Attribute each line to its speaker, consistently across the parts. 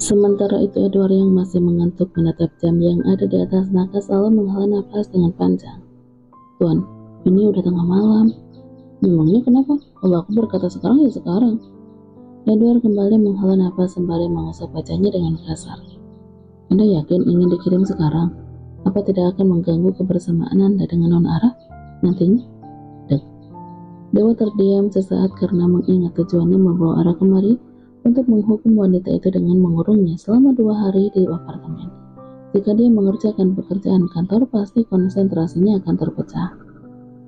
Speaker 1: Sementara itu Edward yang masih mengantuk menatap jam yang ada di atas nakas lalu menghela nafas dengan panjang. Tuan, ini udah tengah malam. Memangnya kenapa? Kalau aku berkata sekarang ya sekarang. Edward kembali menghela nafas sembari mengusap wajahnya dengan kasar. Anda yakin ingin dikirim sekarang? Apa tidak akan mengganggu kebersamaan Anda dengan Nona Ara nantinya? Dek. Dewa terdiam sesaat karena mengingat tujuannya membawa Ara kemari untuk menghukum wanita itu dengan mengurungnya selama 2 hari di apartemen. Jika dia mengerjakan pekerjaan kantor, pasti konsentrasinya akan terpecah.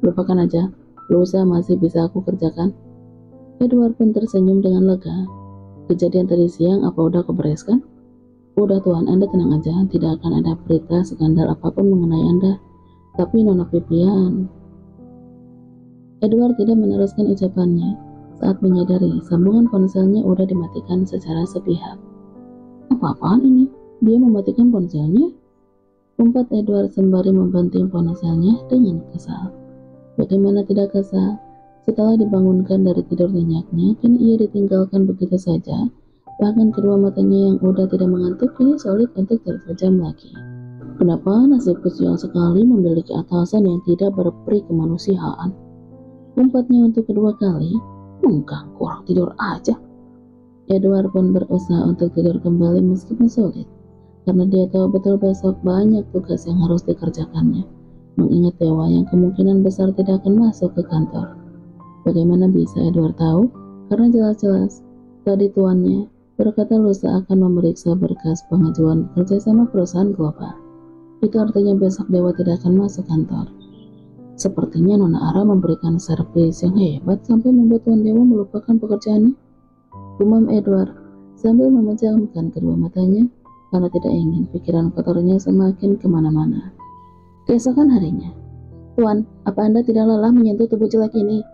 Speaker 1: Lupakan aja, lusa masih bisa aku kerjakan. Edward pun tersenyum dengan lega. Kejadian tadi siang apa udah kebereskan? Udah Tuan, Anda tenang aja, tidak akan ada berita skandal apapun mengenai Anda. Tapi Nona Vivian... Edward tidak meneruskan ucapannya saat menyadari sambungan ponselnya udah dimatikan secara sepihak. Apa-apaan ini? Dia mematikan ponselnya? Umpat Edward sembari membanting ponselnya dengan kesal. Bagaimana tidak kesal? Setelah dibangunkan dari tidur nyenyaknya, kini ia ditinggalkan begitu saja. Bahkan kedua matanya yang udah tidak mengantuk kini sulit untuk terpejam lagi. Kenapa nasibku sial sekali memiliki atasan yang tidak berperi kemanusiaan? Umpatnya untuk kedua kali. Mengganggu orang tidur aja. Edward pun berusaha untuk tidur kembali meskipun sulit, karena dia tahu betul besok banyak tugas yang harus dikerjakannya. Mengingat Dewa yang kemungkinan besar tidak akan masuk ke kantor. Bagaimana bisa Edward tahu? Karena jelas-jelas tadi tuannya berkata lusa akan memeriksa berkas pengajuan kerjasama perusahaan global. Itu artinya besok Dewa tidak akan masuk kantor. Sepertinya Nona Ara memberikan servis yang hebat sampai membuat Tuan Dewa melupakan pekerjaannya. Gumam Edward sambil memejamkan kedua matanya karena tidak ingin pikiran kotornya semakin kemana-mana. Keesokan harinya, Tuan, apa Anda tidak lelah menyentuh tubuh jelek ini?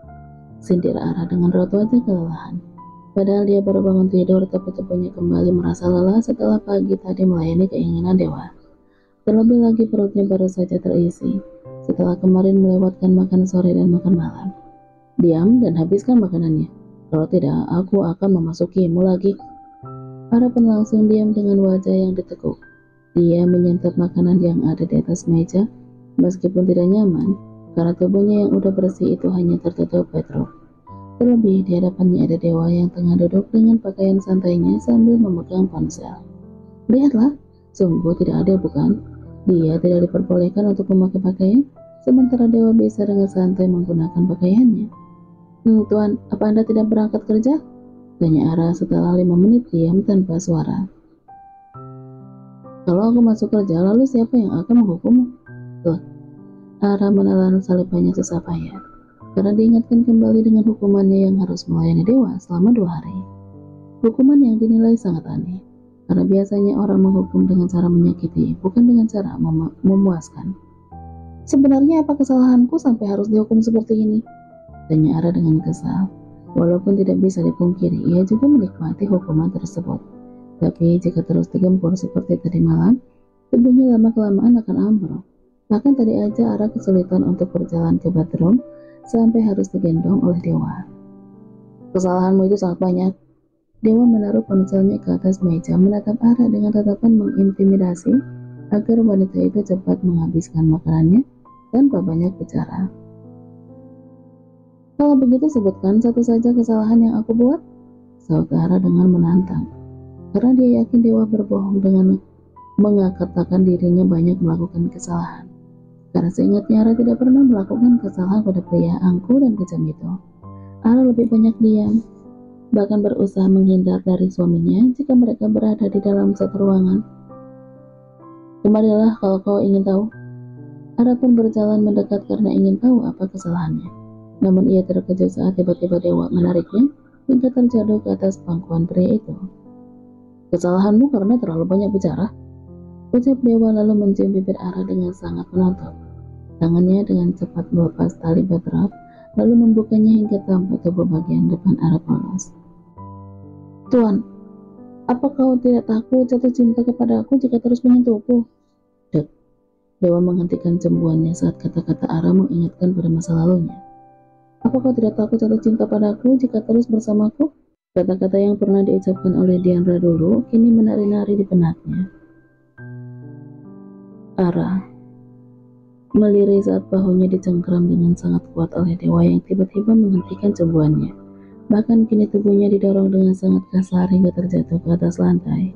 Speaker 1: Sindir Ara dengan raut wajah kelelahan. Padahal dia baru bangun tidur, tapi tubuhnya kembali merasa lelah setelah pagi tadi melayani keinginan Dewa. Terlebih lagi perutnya baru saja terisi setelah kemarin melewatkan makan sore dan makan malam. Diam dan habiskan makanannya. Kalau tidak, aku akan memasukimu lagi. Ara pun langsung diam dengan wajah yang ditekuk. Dia menyantap makanan yang ada di atas meja, meskipun tidak nyaman, karena tubuhnya yang udah bersih itu hanya tertutup bedrock. Terlebih di hadapannya ada Dewa yang tengah duduk dengan pakaian santainya sambil memegang ponsel. Lihatlah, sungguh tidak adil bukan? Dia tidak diperbolehkan untuk memakai pakaian, sementara Dewa bisa dengan santai menggunakan pakaiannya. Tuan, apa Anda tidak berangkat kerja? Tanya Ara setelah 5 menit diam tanpa suara. Kalau aku masuk kerja, lalu siapa yang akan menghukummu? Tuh, Ara menelan salibanya susah payah, karena diingatkan kembali dengan hukumannya yang harus melayani Dewa selama 2 hari. Hukuman yang dinilai sangat aneh, karena biasanya orang menghukum dengan cara menyakiti, bukan dengan cara memuaskan. Sebenarnya apa kesalahanku sampai harus dihukum seperti ini? Tanya Ara dengan kesal. Walaupun tidak bisa dipungkiri, ia juga menikmati hukuman tersebut. Tapi jika terus digempur seperti tadi malam, tubuhnya lama-kelamaan akan ambruk. Bahkan tadi aja Ara kesulitan untuk berjalan ke bathroom sampai harus digendong oleh Dewa. Kesalahanmu itu sangat banyak. Dewa menaruh ponselnya ke atas meja, menatap Ara dengan tatapan mengintimidasi agar wanita itu cepat menghabiskan makanannya tanpa banyak bicara. Kalau begitu sebutkan satu saja kesalahan yang aku buat, saudara dengan menantang. Karena dia yakin Dewa berbohong dengan mengatakan dirinya banyak melakukan kesalahan. Karena seingatnya Ara tidak pernah melakukan kesalahan pada pria angkuh dan kejam itu. Ara lebih banyak diam, bahkan berusaha menghindar dari suaminya jika mereka berada di dalam satu ruangan. Kemarilah kalau kau ingin tahu. Ara pun berjalan mendekat karena ingin tahu apa kesalahannya. Namun ia terkejut saat tiba-tiba Dewa menariknya hingga terjatuh ke atas pangkuan pria itu. Kesalahanmu karena terlalu banyak bicara, ucap Dewa lalu mencium bibir Ara dengan sangat menuntut. Tangannya dengan cepat melepas tali baterai lalu membukanya hingga tampak tubuh bagian depan Ara polos. Tuan, apa kau tidak takut jatuh cinta kepada aku jika terus menyentuhku? Dek, Dewa menghentikan cemburuannya saat kata-kata Ara mengingatkan pada masa lalunya. Apa kau tidak takut jatuh cinta padaku jika terus bersamaku? Kata-kata yang pernah diucapkan oleh Diandra dulu kini menari-nari di benaknya. Ara melirik saat bahunya dicengkram dengan sangat kuat oleh dewa yang tiba-tiba menghentikan cemburuannya. Bahkan kini tubuhnya didorong dengan sangat kasar hingga terjatuh ke atas lantai.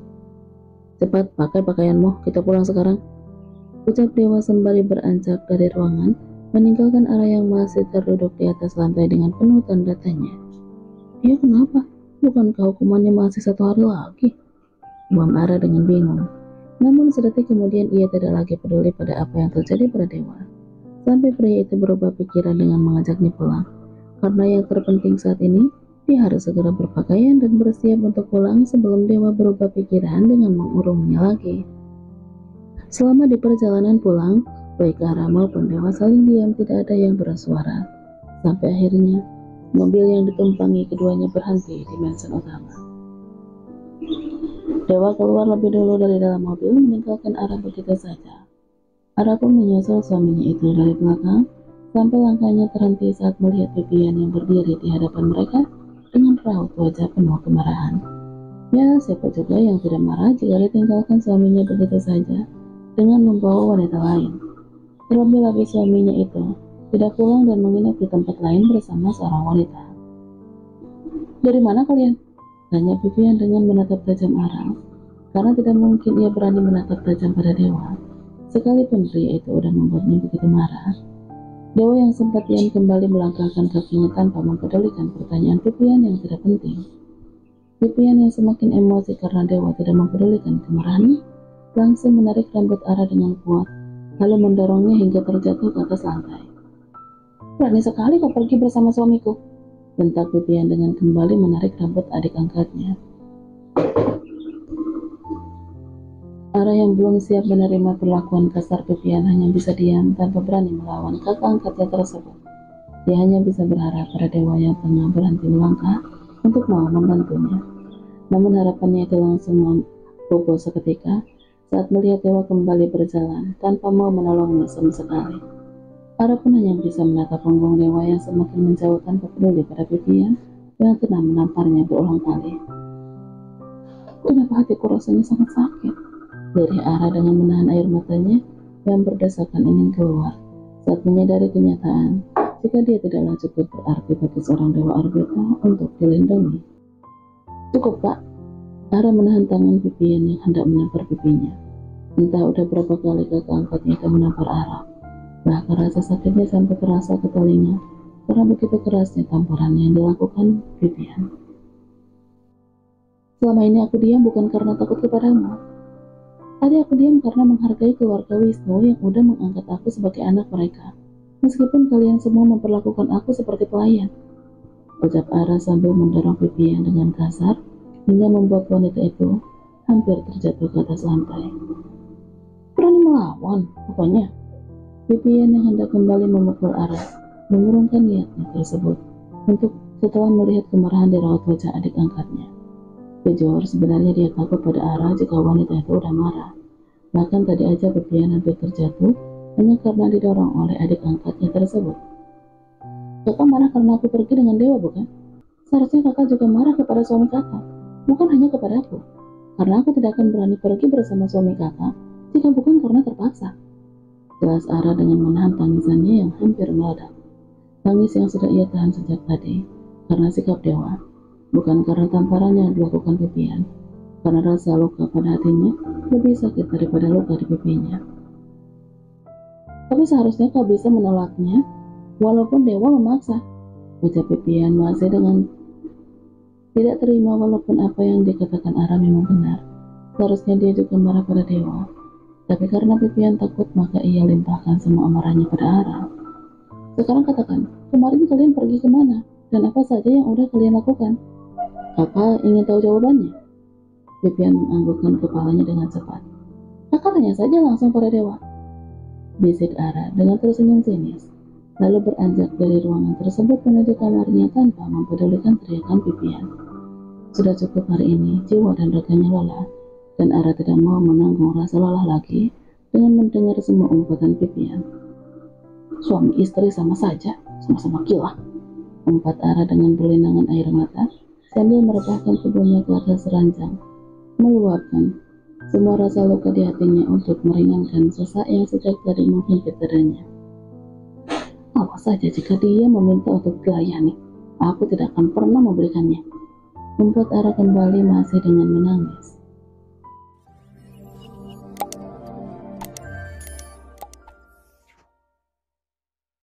Speaker 1: Cepat pakai pakaianmu, kita pulang sekarang. Ucap dewa sembari beranjak dari ruangan, meninggalkan Ara yang masih terduduk di atas lantai dengan penuh tanda tanya. Ya kenapa? Bukankah hukumannya masih 1 hari lagi? Buam Ara dengan bingung. Namun sedetik kemudian ia tidak lagi peduli pada apa yang terjadi pada dewa. Sampai pria itu berubah pikiran dengan mengajaknya pulang. Karena yang terpenting saat ini, dia harus segera berpakaian dan bersiap untuk pulang sebelum dewa berubah pikiran dengan mengurungnya lagi. Selama di perjalanan pulang, baik Ara maupun dewa saling diam, tidak ada yang bersuara. Sampai akhirnya, mobil yang ditumpangi keduanya berhenti di mansion utama. Dewa keluar lebih dulu dari dalam mobil, meninggalkan Ara begitu saja. Ara pun menyusul suaminya itu dari belakang, sampai langkahnya terhenti saat melihat Vivian yang berdiri di hadapan mereka dengan raut wajah penuh kemarahan. Ya, siapa juga yang tidak marah jika ditinggalkan suaminya begitu saja dengan membawa wanita lain. Terlebih lagi suaminya itu tidak pulang dan menginap di tempat lain bersama seorang wanita. Dari mana kalian? Tanya Vivian dengan menatap tajam Ara, karena tidak mungkin ia berani menatap tajam pada dewa. Sekalipun pria itu udah membuatnya begitu marah. Dewa yang sempat diam kembali melangkahkan kakinya tanpa mempedulikan pertanyaan Vivian yang tidak penting. Vivian yang semakin emosi karena dewa tidak mempedulikan kemarahannya, langsung menarik rambut Ara dengan kuat, lalu mendorongnya hingga terjatuh ke atas lantai. Berani sekali kau pergi bersama suamiku, bentak Vivian dengan kembali menarik rambut adik angkatnya. Ara yang belum siap menerima perlakuan kasar Vivian hanya bisa diam tanpa berani melawan kakak angkatnya tersebut. Dia hanya bisa berharap pada dewa yang tengah berhenti melangkah untuk mau membantunya. Namun harapannya itu langsung bobo seketika saat melihat dewa kembali berjalan tanpa mau menolongnya sama sekali. Ara pun hanya bisa menatap punggung dewa yang semakin menjauh tanpa peduli pada Vivian yang tengah menamparnya berulang kali. Kenapa hatiku rasanya sangat sakit? Dari Ara dengan menahan air matanya yang berdesakan ingin keluar saat menyadari kenyataan jika dia tidaklah cukup berarti bagi seorang dewa arbiter untuk dilindungi. Cukup, Kak. Ara menahan tangan Vivian yang hendak menampar pipinya. Entah udah berapa kali kakak angkatnya itu menampar Ara. Bahkan rasa sakitnya sampai terasa ke telinga karena begitu kerasnya tamparan yang dilakukan Vivian. Selama ini aku diam bukan karena takut kepadamu. Tadi aku diam karena menghargai keluarga Wisnu yang udah mengangkat aku sebagai anak mereka. Meskipun kalian semua memperlakukan aku seperti pelayan. Ucap Ara sambil mendorong Vivian dengan kasar hingga membuat wanita itu hampir terjatuh ke atas lantai. Berani melawan, rupanya. Vivian yang hendak kembali memukul Ara mengurungkan niatnya tersebut untuk setelah melihat kemarahan di raut wajah adik angkatnya. Jujur, sebenarnya dia takut pada Ara jika wanita itu udah marah. Bahkan tadi aja Vivian hampir terjatuh hanya karena didorong oleh adik angkatnya tersebut. Kakak marah karena aku pergi dengan dewa, bukan? Seharusnya kakak juga marah kepada suami kakak, bukan hanya kepada aku. Karena aku tidak akan berani pergi bersama suami kakak jika bukan karena terpaksa. Jelas Ara dengan menahan tangisannya yang hampir meledak. Tangis yang sudah ia tahan sejak tadi karena sikap dewa, bukan karena tamparan yang dilakukan Vivian. Karena rasa luka pada hatinya lebih sakit daripada luka di pipinya. Tapi seharusnya kau bisa menolaknya, walaupun dewa memaksa. Ucap Vivian masih dengan tidak terima walaupun apa yang dikatakan Ara memang benar. Seharusnya dia juga marah pada dewa. Tapi karena Vivian takut maka ia limpahkan semua amarahnya pada Ara. Sekarang katakan, kemarin kalian pergi kemana? Dan apa saja yang udah kalian lakukan? Kakak ingin tahu jawabannya? Vivian menganggukkan kepalanya dengan cepat. Kakak tanya saja langsung pada dewa. Bisik Ara dengan tersenyum sinis. Lalu beranjak dari ruangan tersebut menuju kamarnya tanpa mempedulikan teriakan Vivian. Sudah cukup hari ini, jiwa dan raganya lelah. Dan Ara tidak mau menanggung rasa lelah lagi dengan mendengar semua umpatan Vivian. Suami istri sama saja, sama-sama gila. Umpat Ara dengan berlinangan air mata sambil merebahkan tubuhnya ke atas ranjang, meluapkan semua rasa luka di hatinya untuk meringankan sesak yang sejak tadi menghimpit dadanya. Awas saja jika dia meminta untuk gaya nih, aku tidak akan pernah memberikannya. Membuat Ara kembali masih dengan menangis.